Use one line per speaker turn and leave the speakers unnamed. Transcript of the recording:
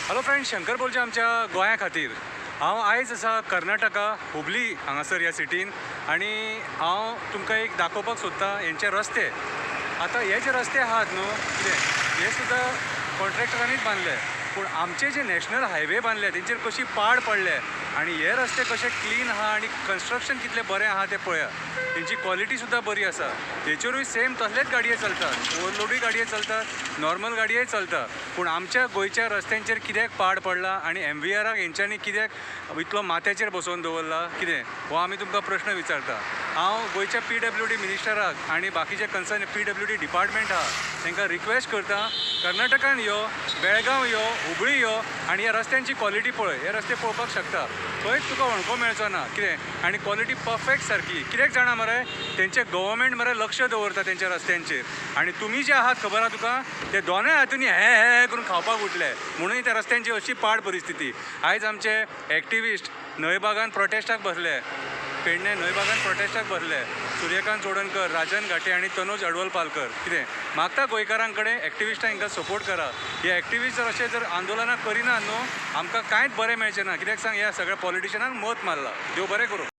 Hello friend, Shankar बोलचे आमच्या गोंया खातीर. हांव आयज आसा कर्नाटका हुबली हांगासर ह्या सिटीन आनी हांव तुमकां एक दाखोवपाक सोदतां हेंचे रस्ते. आतां हे जे रस्ते आहात न्हू कितें हे सुद्दां कॉन्ट्रॅक्टरांनीच बांदले, पूण आमचे जे नॅशनल हायवे बांदले तेंचेर कशी पाड पडले आनी हे रस्ते कशे क्लीन आहा आनी कन्स्ट्रक्शन कितलें बरें आहा तें पळया. तेंची क्वॉलिटी सुद्दां बरी आसा. तेचेरूय सेम तसलेच गाडये चलतात, ओवरलोडूय गाडये चलतात, नॉर्मल गाडये चलता. पूण आमच्या गोंयच्या रस्त्यांचेर कित्याक पाड पडला आनी MVRाक हेंच्यांनी कित्याक इतलो माथ्याचेर बसोवन दवरला कितें हो आमी तुमकां प्रश्न विचारता. हांव गोंयच्या PWD मिनिस्टराक आनी बाकीचे कन्सर्न PWD डिपार्टमेंट आहा तांकां रिक्वेस्ट करता, कर्नाटकान यो, बेळगांव यो, हुबळी यो आनी ह्या रस्त्यांची क्वॉलिटी पळय. हे रस्ते पळोवपाक शकता, खंयच तुका वणको मेळचो ना कितें. आनी क्वॉलिटी परफेक्ट सारकी. कित्याक जाणा मरे, तेंचे गव्हर्मेंट मरे लक्ष दवरता तेंच्या रस्त्यांचेर. आनी तुमी जे आहात खबर आहा तुका, ते दोनूय हातूंनी हे करून खावपाक उठले म्हणून त्या रस्त्यांची अशी पाड परिस्थिती. आयज आमचे एक्टिविस्ट न्हंयबागान प्रोटेस्टाक बसले, पेडणे न्हंयबागान प्रोटेस्टाक बसले. सूर्यकांत चोडणकर, राजन घाटे आनी तनोज अडवलपालकर. कितें मागता गोंयकारां कडेन एक्टिविस्टां हांकां सपोर्ट करा. हे एक्टिविस्ट जर अशें जर आंदोलनां करिना न्हू आमकां कांयच बरें मेळचें ना. कित्याक सांग, ह्या सगळ्या पॉलिटिशनांक मत मारला. देव बरें करूं.